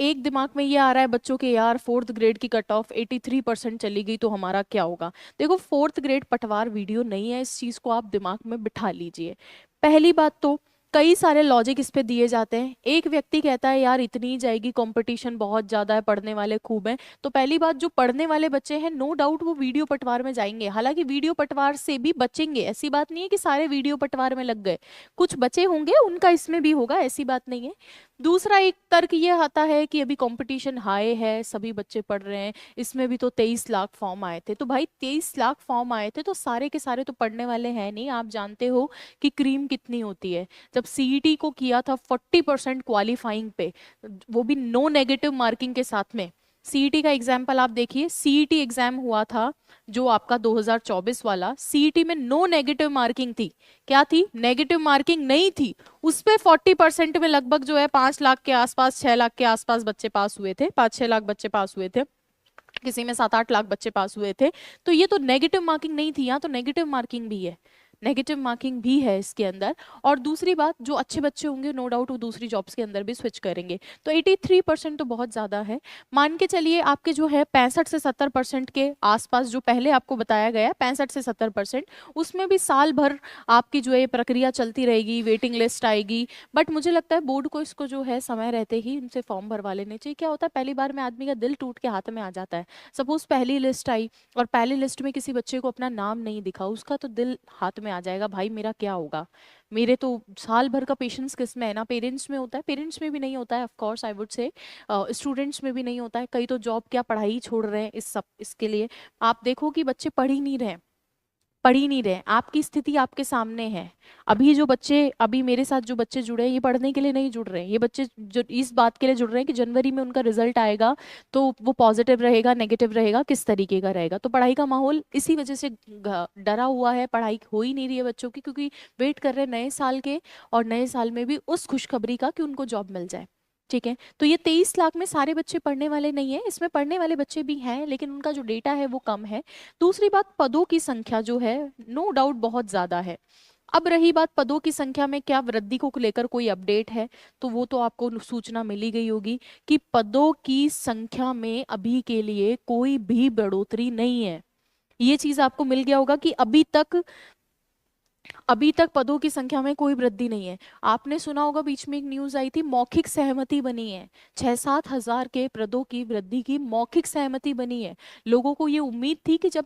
एक दिमाग में ये आ रहा है बच्चों के, यार फोर्थ ग्रेड की कट ऑफ 83% चली गई तो हमारा क्या होगा। देखो फोर्थ ग्रेड पटवार वीडियो नहीं है, इस चीज को आप दिमाग में बिठा लीजिए। पहली बात तो कई सारे लॉजिक इस पे दिए जाते हैं। एक व्यक्ति कहता है यार इतनी ही जाएगी, कंपटीशन बहुत ज्यादा है, पढ़ने वाले खूब हैं, तो पहली बात जो पढ़ने वाले बच्चे हैं नो डाउट वो वीडियो पटवार में जाएंगे। हालांकि वीडियो पटवार से भी बचेंगे, ऐसी बात नहीं है कि सारे वीडियो पटवार में लग गए, कुछ बचे होंगे उनका इसमें भी होगा, ऐसी बात नहीं है। दूसरा एक तर्क ये आता है कि अभी कंपटीशन हाई है, सभी बच्चे पढ़ रहे हैं, इसमें भी तो 23 लाख फॉर्म आए थे। तो भाई 23 लाख फॉर्म आए थे तो सारे के सारे तो पढ़ने वाले हैं नहीं। आप जानते हो कि क्रीम कितनी होती है। जब सीईटी को किया था 40% क्वालिफाइंग पे, वो भी नो नेगेटिव मार्किंग के साथ में। सीईटी का एग्जाम्पल आप देखिए, सीईटी एग्जाम हुआ था जो आपका 2024 वाला, सीईटी में नो नेगेटिव मार्किंग थी। क्या थी? नेगेटिव मार्किंग नहीं थी। उस पे 40% में लगभग जो है 5 लाख के आसपास, 6 लाख के आसपास बच्चे पास हुए थे, 5-6 लाख बच्चे पास हुए थे, किसी में 7-8 लाख बच्चे पास हुए थे। तो ये तो नेगेटिव मार्किंग नहीं थी, यहाँ तो नेगेटिव मार्किंग भी है, नेगेटिव मार्किंग भी है इसके अंदर। और दूसरी बात, जो अच्छे बच्चे होंगे नो डाउट वो दूसरी जॉब्स के अंदर भी स्विच करेंगे। तो 83% तो बहुत ज़्यादा है। मान के चलिए आपके जो है 65 से 70% के आसपास, जो पहले आपको बताया गया 65 से 70%, उसमें भी साल भर आपकी जो है ये प्रक्रिया चलती रहेगी, वेटिंग लिस्ट आएगी। बट मुझे लगता है बोर्ड को इसको जो है समय रहते ही इनसे फॉर्म भरवा लेने चाहिए। क्या होता है पहली बार में आदमी का दिल टूट के हाथ में आ जाता है। सपोज पहली लिस्ट आई और पहली लिस्ट में किसी बच्चे को अपना नाम नहीं दिखा, उसका तो दिल हाथ में आ जाएगा, भाई मेरा क्या होगा, मेरे तो साल भर का पेशेंस किस में है ना, पेरेंट्स में होता है, पेरेंट्स में भी नहीं होता है of course I would say, students में भी नहीं होता है। कई तो जॉब क्या पढ़ाई ही छोड़ रहे हैं इस सब इसके लिए। आप देखो कि बच्चे पढ़ ही नहीं रहे, पढ़ ही नहीं रहे। आपकी स्थिति आपके सामने है। अभी जो बच्चे, अभी मेरे साथ जो बच्चे जुड़े हैं, ये पढ़ने के लिए नहीं जुड़ रहे हैं, ये बच्चे जो इस बात के लिए जुड़ रहे हैं कि जनवरी में उनका रिजल्ट आएगा तो वो पॉजिटिव रहेगा नेगेटिव रहेगा किस तरीके का रहेगा। तो पढ़ाई का माहौल इसी वजह से डरा हुआ है, पढ़ाई हो ही नहीं रही है बच्चों की, क्योंकि वेट कर रहे हैं नए साल के, और नए साल में भी उस खुशखबरी का कि उनको जॉब मिल जाए। ठीक है, तो ये 23 लाख में सारे बच्चे पढ़ने वाले नहीं है, इसमें पढ़ने वाले बच्चे भी हैं लेकिन उनका जो डेटा है वो कम है। दूसरी बात, पदों की संख्या जो है नो डाउट बहुत ज्यादा है। अब रही बात पदों की संख्या में क्या वृद्धि को लेकर कोई अपडेट है, तो वो तो आपको सूचना मिली गई होगी कि पदों की संख्या में अभी के लिए कोई भी बढ़ोतरी नहीं है। ये चीज आपको मिल गया होगा कि अभी तक पदों की संख्या में कोई वृद्धि नहीं है। आपने सुना होगा बीच में एक न्यूज आई थी, मौखिक सहमति बनी है, 6-7 हजार के पदों की वृद्धि की मौखिक सहमति बनी है। लोगों को ये उम्मीद थी कि जब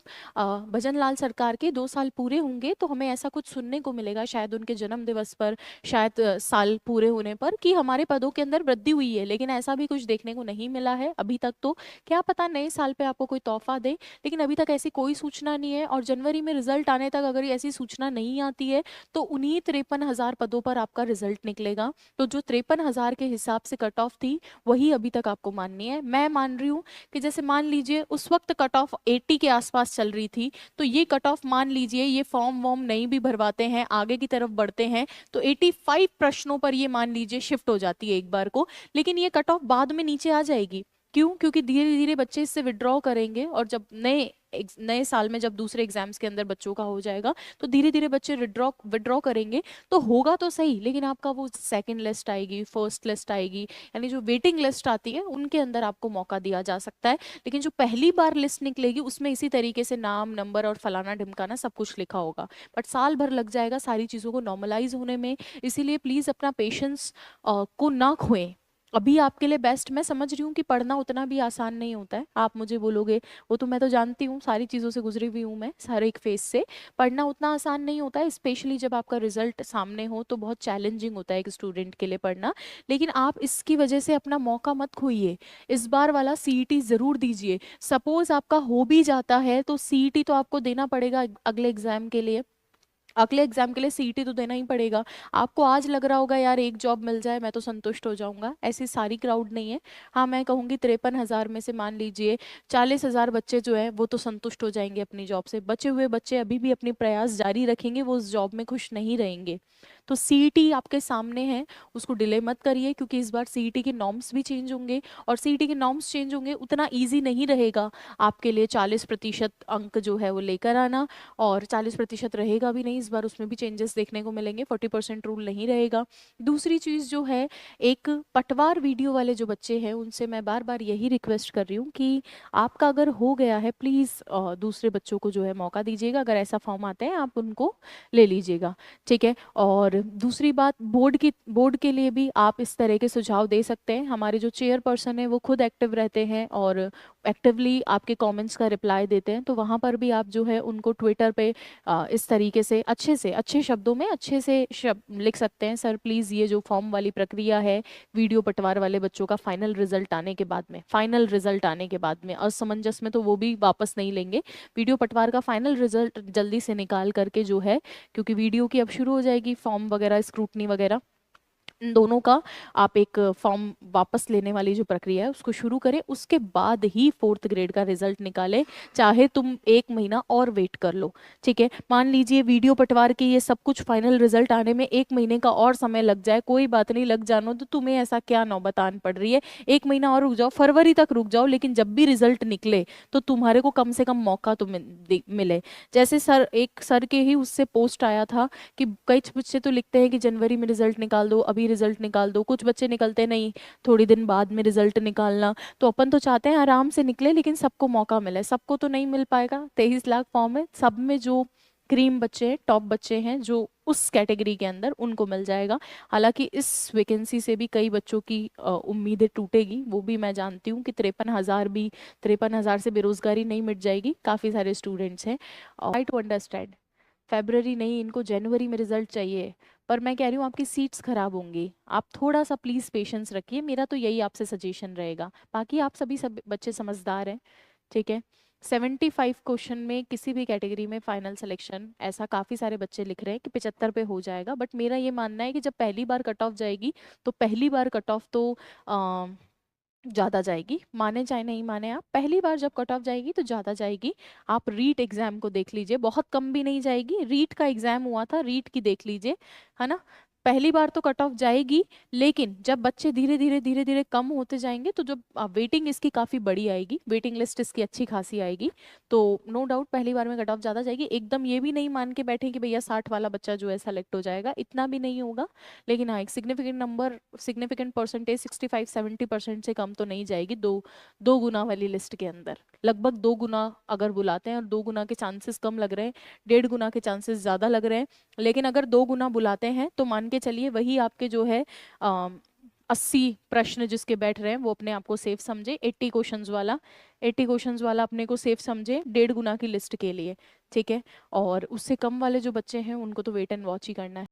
भजन लाल सरकार के 2 साल पूरे होंगे तो हमें ऐसा कुछ सुनने को मिलेगा, शायद उनके जन्म दिवस पर, शायद साल पूरे होने पर, कि हमारे पदों के अंदर वृद्धि हुई है। लेकिन ऐसा भी कुछ देखने को नहीं मिला है अभी तक। तो क्या पता नए साल पे आपको कोई तोहफा दे, लेकिन अभी तक ऐसी कोई सूचना नहीं है। और जनवरी में रिजल्ट आने तक अगर ये ऐसी सूचना नहीं आती है तो उन्हीं 53 हजार पदों पर आपका रिजल्ट निकलेगा। तो जो 53 हजार के हिसाब से कट ऑफ थी वही अभी तक आपको माननी है। मैं मान रही हूँ कि जैसे मान लीजिए उस वक्त कट ऑफ 80 के आसपास चल रही थी, तो ये कट ऑफ मान लीजिए ये फॉर्म वॉर्म नहीं भी भरवाते हैं, आगे की तरफ बढ़ते हैं तो 85 प्रश्नों पर ये मान लीजिए शिफ्ट हो जाती है एक बार को। लेकिन ये कट ऑफ बाद में नीचे आ जाएगी। क्यों? क्योंकि धीरे धीरे बच्चे इससे विड्रॉ करेंगे, और जब नए साल में जब दूसरे एग्जाम्स के अंदर बच्चों का हो जाएगा तो धीरे धीरे बच्चे विड्रॉ विड्रॉ करेंगे। तो होगा तो सही, लेकिन आपका वो सेकंड लिस्ट आएगी, फर्स्ट लिस्ट आएगी, यानी जो वेटिंग लिस्ट आती है उनके अंदर आपको मौका दिया जा सकता है। लेकिन जो पहली बार लिस्ट निकलेगी उसमें इसी तरीके से नाम नंबर और फलाना ढिमकाना सब कुछ लिखा होगा। बट साल भर लग जाएगा सारी चीज़ों को नॉर्मलाइज होने में। इसीलिए प्लीज़ अपना पेशेंस को ना खोएं। अभी आपके लिए बेस्ट, मैं समझ रही हूँ कि पढ़ना उतना भी आसान नहीं होता है, आप मुझे बोलोगे, वो तो मैं तो जानती हूँ, सारी चीज़ों से गुजरी हुई हूँ मैं, सारे एक फेज से। पढ़ना उतना आसान नहीं होता है, स्पेशली जब आपका रिजल्ट सामने हो तो बहुत चैलेंजिंग होता है एक स्टूडेंट के लिए पढ़ना। लेकिन आप इसकी वजह से अपना मौका मत खोइए, इस बार वाला सीईटी ज़रूर दीजिए। सपोज आपका हो भी जाता है तो सीईटी तो आपको देना पड़ेगा अगले एग्जाम के लिए, अगले एग्जाम के लिए सीईटी तो देना ही पड़ेगा। आपको आज लग रहा होगा यार एक जॉब मिल जाए मैं तो संतुष्ट हो जाऊंगा, ऐसी सारी क्राउड नहीं है। हाँ मैं कहूँगी 53 हजार में से मान लीजिए 40 हजार बच्चे जो है वो तो संतुष्ट हो जाएंगे अपनी जॉब से, बचे हुए बच्चे अभी भी अपनी प्रयास जारी रखेंगे, वो उस जॉब में खुश नहीं रहेंगे। तो सीईटी आपके सामने है, उसको डिले मत करिए, क्योंकि इस बार सीईटी के नॉर्म्स भी चेंज होंगे, और सीईटी के नॉर्म्स चेंज होंगे उतना ईजी नहीं रहेगा आपके लिए 40% अंक जो है वो लेकर आना, और 40% रहेगा भी नहीं इस बार, उसमें भी चेंजेस देखने को मिलेंगे, 40% रूल नहीं रहेगा। दूसरी चीज़ जो है, एक पटवार वीडियो वाले जो बच्चे हैं उनसे मैं बार बार यही रिक्वेस्ट कर रही हूँ कि आपका अगर हो गया है, प्लीज़ दूसरे बच्चों को जो है मौका दीजिएगा, अगर ऐसा फॉर्म आता है आप उनको ले लीजिएगा, ठीक है। और दूसरी बात, बोर्ड के लिए भी आप इस तरह के सुझाव दे सकते हैं। हमारे जो चेयरपर्सन है वो खुद एक्टिव रहते हैं और एक्टिवली आपके कमेंट्स का रिप्लाई देते हैं, तो वहाँ पर भी आप जो है उनको ट्विटर पे इस तरीके से अच्छे शब्दों में अच्छे से शब्द लिख सकते हैं, सर प्लीज़ ये जो फॉर्म वाली प्रक्रिया है वीडियो पटवार वाले बच्चों का फाइनल रिजल्ट आने के बाद में असमंजस में तो वो भी वापस नहीं लेंगे, वीडियो पटवार का फाइनल रिजल्ट जल्दी से निकाल करके जो है, क्योंकि वीडियो की अब शुरू हो जाएगी फॉर्म वगैरह स्क्रूटनी वगैरह, इन दोनों का आप एक फॉर्म वापस लेने वाली जो प्रक्रिया है उसको शुरू करें, उसके बाद ही 4th ग्रेड का रिजल्ट निकालें, चाहे तुम 1 महीना और वेट कर लो, ठीक है। मान लीजिए वीडियो पटवार की ये सब कुछ फाइनल रिजल्ट आने में 1 महीने का और समय लग जाए, कोई बात नहीं, लग जानो, तो तुम्हें ऐसा क्या नौबत आन पड़ रही है, 1 महीना और रुक जाओ, फरवरी तक रुक जाओ, लेकिन जब भी रिजल्ट निकले तो तुम्हारे को कम से कम मौका तो मिले। जैसे एक सर के ही उससे पोस्ट आया था कि कई बच्चे तो लिखते हैं कि जनवरी में रिजल्ट निकाल दो, अभी रिजल्ट निकाल दो, कुछ बच्चे निकलते नहीं, थोड़ी दिन बाद में रिजल्ट निकालना, तो अपन तो चाहते हैं आराम से निकले, लेकिन सबको मौका मिले, सबको तो नहीं मिल पाएगा। 23 लाख फॉर्म है, सब में जो क्रीम बच्चे हैं, टॉप बच्चे हैं जो उस कैटेगरी के अंदर, उनको मिल जाएगा। हालांकि इस वैकेंसी से भी कई बच्चों की उम्मीदें टूटेगी, वो भी मैं जानती हूँ कि 53,000 से बेरोजगारी नहीं मिट जाएगी, काफ़ी सारे स्टूडेंट्स हैं। आई टू अंडरस्टैंड, फेब्रवरी नहीं, इनको जनवरी में रिजल्ट चाहिए, पर मैं कह रही हूँ आपकी सीट्स खराब होंगी, आप थोड़ा सा प्लीज़ पेशेंस रखिए, मेरा तो यही आपसे सजेशन रहेगा। बाकी आप सब बच्चे समझदार हैं, ठीक है। 75 क्वेश्चन में किसी भी कैटेगरी में फाइनल सिलेक्शन, ऐसा काफ़ी सारे बच्चे लिख रहे हैं कि 75 पे हो जाएगा, बट मेरा ये मानना है कि जब पहली बार कट ऑफ जाएगी तो पहली बार कट ऑफ तो ज़्यादा जाएगी, माने चाहे नहीं माने, आप पहली बार जब कट ऑफ जाएगी तो ज़्यादा जाएगी। आप रीट एग्जाम को देख लीजिए, बहुत कम भी नहीं जाएगी, रीट का एग्जाम हुआ था, रीट की देख लीजिए, है ना। पहली बार तो कट ऑफ जाएगी, लेकिन जब बच्चे धीरे धीरे कम होते जाएंगे तो जब वेटिंग इसकी काफ़ी बड़ी आएगी, वेटिंग लिस्ट इसकी अच्छी खासी आएगी, तो नो डाउट पहली बार में कट ऑफ ज़्यादा जाएगी। एकदम ये भी नहीं मान के बैठे कि भैया 60 वाला बच्चा जो है सेलेक्ट हो जाएगा, इतना भी नहीं होगा, लेकिन हाँ एक सिग्निफिकेंट परसेंटेज 65-70% से कम तो नहीं जाएगी, दो गुना वाली लिस्ट के अंदर, लगभग 2 गुना अगर बुलाते हैं, और 2 गुना के चांसेस कम लग रहे हैं, 1.5 गुना के चांसेस ज़्यादा लग रहे हैं, लेकिन अगर 2 गुना बुलाते हैं तो मान के चलिए वही आपके जो है 80 प्रश्न जिसके बैठ रहे हैं वो अपने आप को सेफ समझे, 80 क्वेश्चंस वाला अपने को सेफ समझे 1.5 गुना की लिस्ट के लिए, ठीक है। और उससे कम वाले जो बच्चे हैं उनको तो वेट एंड वॉच ही करना है।